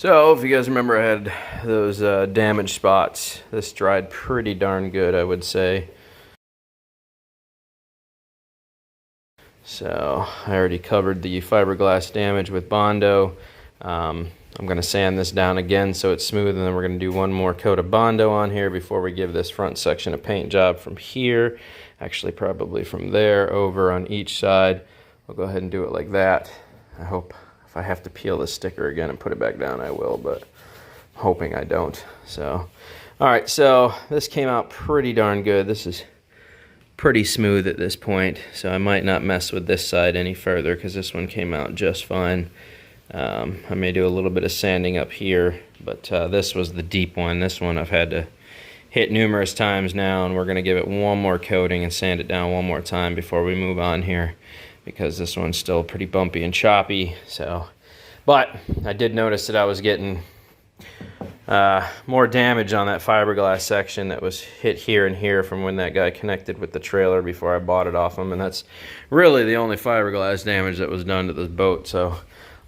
So, if you guys remember, I had those damaged spots. This dried pretty darn good, I would say. So, I already covered the fiberglass damage with Bondo. I'm going to sand this down again so it's smooth, and then we're going to do one more coat of Bondo on here before we give this front section a paint job from here. Actually, probably from there over on each side. I'll go ahead and do it like that. I hope if I have to peel this sticker again and put it back down, I will, but I'm hoping I don't. So, all right, so this came out pretty darn good. This is pretty smooth at this point, so I might not mess with this side any further because this one came out just fine. I may do a little bit of sanding up here, but this was the deep one. This one I've had to hit numerous times now, and we're going to give it one more coating and sand it down one more time before we move on here, because this one's still pretty bumpy and choppy. So, but I did notice that I was getting more damage on that fiberglass section that was hit here and here from when that guy connected with the trailer before I bought it off him, and that's really the only fiberglass damage that was done to this boat. So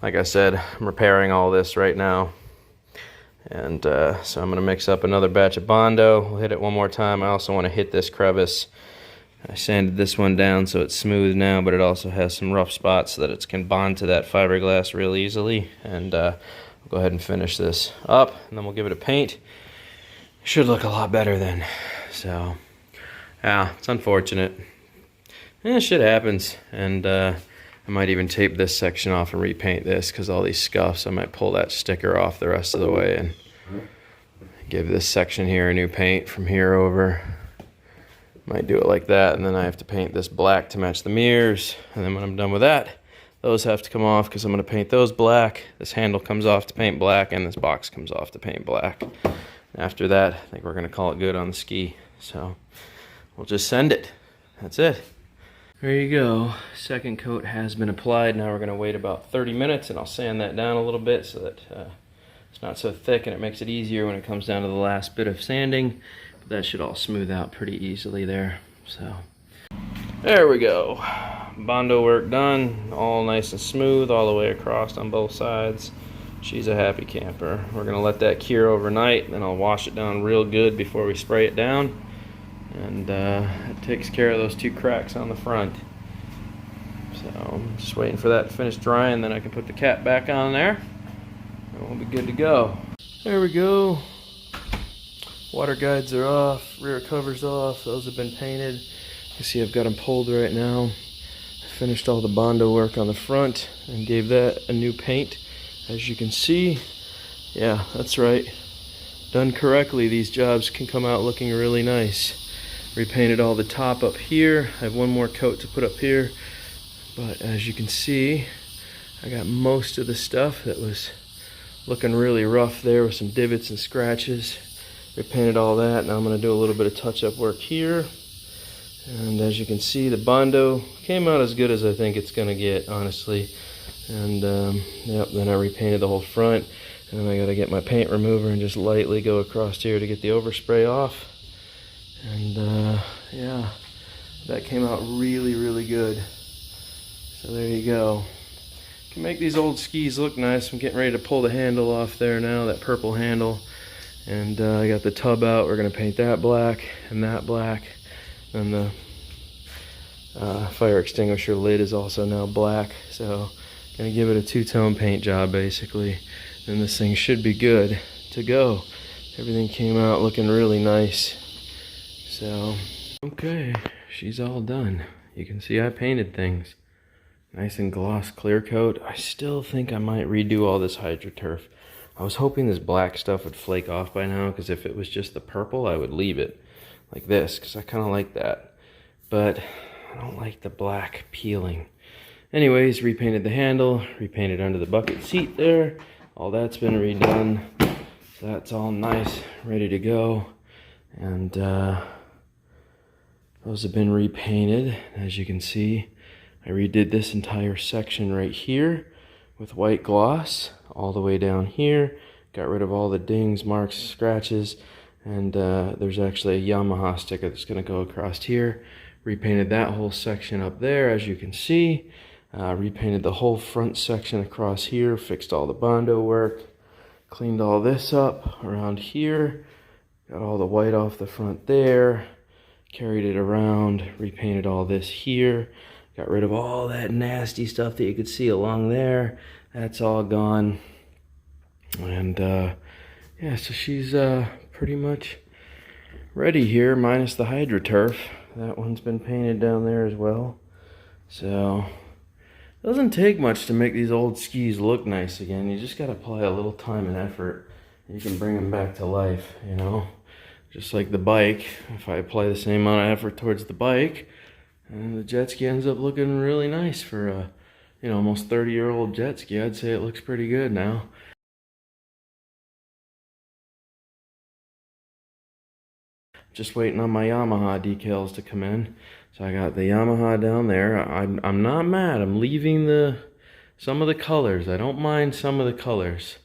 like I said, I'm repairing all this right now, and so I'm going to mix up another batch of Bondo. We'll hit it one more time. I also want to hit this crevice. I sanded this one down so it's smooth now, but it also has some rough spots so that it can bond to that fiberglass real easily. And I'll go ahead and finish this up, and then we'll give it a paint. Should look a lot better then. So, yeah, it's unfortunate. Shit happens. And I might even tape this section off and repaint this, because all these scuffs, I might pull that sticker off the rest of the way and give this section here a new paint from here over. Might do it like that, and then I have to paint this black to match the mirrors, and then when I'm done with that, those have to come off because I'm going to paint those black. This handle comes off to paint black, and this box comes off to paint black. After that, I think we're going to call it good on the ski. So we'll just send it. That's it. There you go. Second coat has been applied. Now we're going to wait about 30 minutes, and I'll sand that down a little bit so that it's not so thick, and it makes it easier when it comes down to the last bit of sanding. That should all smooth out pretty easily there. So there we go. Bondo work done, all nice and smooth all the way across on both sides. She's a happy camper. We're gonna let that cure overnight, then I'll wash it down real good before we spray it down, and it takes care of those two cracks on the front. So I'm just waiting for that to finish drying, then I can put the cap back on there and we'll be good to go. There we go. Water guides are off, rear covers off, those have been painted. You see I've got them pulled right now. I finished all the Bondo work on the front and gave that a new paint. As you can see, yeah, that's right. Done correctly, these jobs can come out looking really nice. Repainted all the top up here. I have one more coat to put up here, but as you can see, I got most of the stuff that was looking really rough there with some divots and scratches. Repainted all that. Now I'm going to do a little bit of touch-up work here. And as you can see, the Bondo came out as good as I think it's going to get, honestly. And yep, then I repainted the whole front. And then I got to get my paint remover and just lightly go across here to get the overspray off. And yeah, that came out really, really good. So there you go. Can make these old skis look nice. I'm getting ready to pull the handle off there now, that purple handle. And I got the tub out. We're going to paint that black and that black. And the fire extinguisher lid is also now black. So going to give it a two-tone paint job basically. And this thing should be good to go. Everything came out looking really nice. So, okay, she's all done. You can see I painted things. Nice and gloss clear coat. I still think I might redo all this HydroTurf. I was hoping this black stuff would flake off by now, because if it was just the purple, I would leave it like this, because I kind of like that. But I don't like the black peeling. Anyways, repainted the handle, repainted under the bucket seat there. All that's been redone. So that's all nice, ready to go. And those have been repainted. As you can see, I redid this entire section right here with white gloss all the way down here. Got rid of all the dings, marks, scratches, and there's actually a Yamaha sticker that's going to go across here. Repainted that whole section up there, as you can see. Repainted the whole front section across here, fixed all the Bondo work, Cleaned all this up around here. Got all the white off the front there. Carried it around, repainted all this here. Got rid of all that nasty stuff that you could see along there. That's all gone. And yeah, so she's pretty much ready here, minus the HydroTurf. That one's been painted down there as well. So, it doesn't take much to make these old skis look nice again. You just gotta apply a little time and effort. You can bring them back to life, you know? Just like the bike, if I apply the same amount of effort towards the bike, and the jet ski ends up looking really nice for a, you know, almost 30-year-old jet ski. I'd say it looks pretty good now. Just waiting on my Yamaha decals to come in. So I got the Yamaha down there. I'm not mad. I'm leaving some of the colors. I don't mind some of the colors.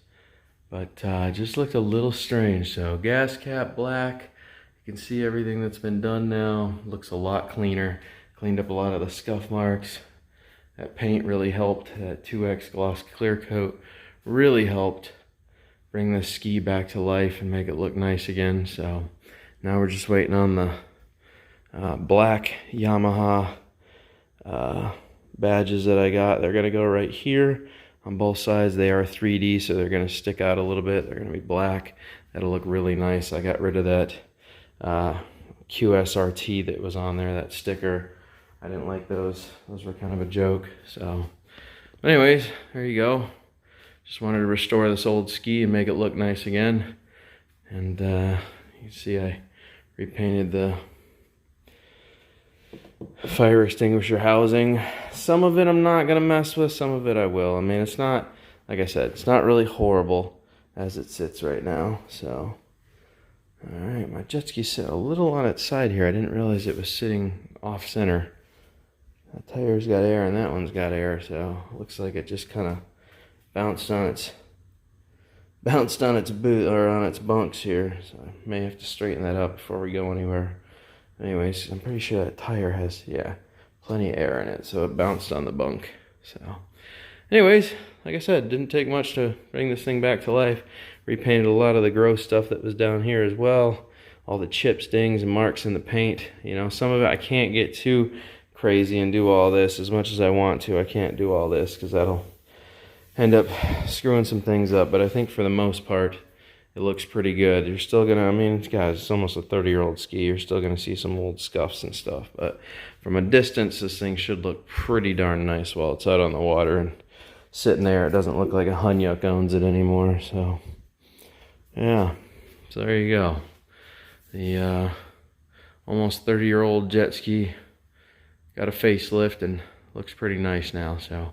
But it just looked a little strange. So gas cap black. You can see everything that's been done now. Looks a lot cleaner. Cleaned up a lot of the scuff marks. That paint really helped. That 2X gloss clear coat really helped bring this ski back to life and make it look nice again. So now we're just waiting on the black Yamaha badges that I got. They're gonna go right here. On both sides, they are 3D, so they're going to stick out a little bit. They're going to be black. That'll look really nice. I got rid of that QSRT that was on there, that sticker. I didn't like those. Those were kind of a joke. So, anyways, there you go. Just wanted to restore this old ski and make it look nice again. And you can see I repainted the fire extinguisher housing. Some of it I'm not gonna mess with, some of it I will. I mean, it's not, like I said, it's not really horrible as it sits right now. So, all right, my jet ski sit a little on its side here. I didn't realize it was sitting off center. That tire's got air and that one's got air, so it looks like it just kind of bounced on its boot or on its bunks here. So I may have to straighten that up before we go anywhere. Anyways, I'm pretty sure that tire has, yeah, plenty of air in it, so it bounced on the bunk. So, anyways, like I said, didn't take much to bring this thing back to life. Repainted a lot of the gross stuff that was down here as well. All the chips, dings, and marks in the paint. You know, some of it I can't get too crazy and do all this as much as I want to. I can't do all this because that'll end up screwing some things up. But I think for the most part, it looks pretty good. You're still gonna, I mean, guys, it's almost a 30-year-old ski. You're still gonna see some old scuffs and stuff. But from a distance, this thing should look pretty darn nice while it's out on the water and sitting there. It doesn't look like a Hunyuk owns it anymore. So, yeah. So there you go. The almost 30-year-old jet ski got a facelift and looks pretty nice now. So,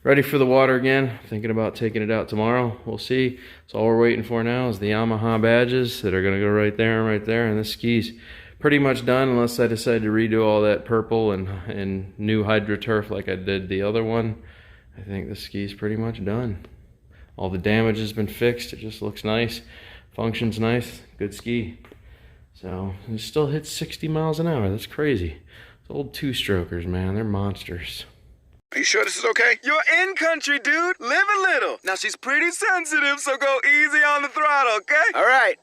ready for the water again. Thinking about taking it out tomorrow. We'll see. So all we're waiting for now is the Yamaha badges that are going to go right there and right there. And this ski's pretty much done unless I decide to redo all that purple and new HydroTurf like I did the other one. I think the ski's pretty much done. All the damage has been fixed. It just looks nice. Functions nice. Good ski. So it still hits 60 miles an hour. That's crazy. It's old two-strokers, man. They're monsters. Are you sure this is okay? You're in country, dude. Live a little. Now, she's pretty sensitive, so go easy on the throttle, okay? All right.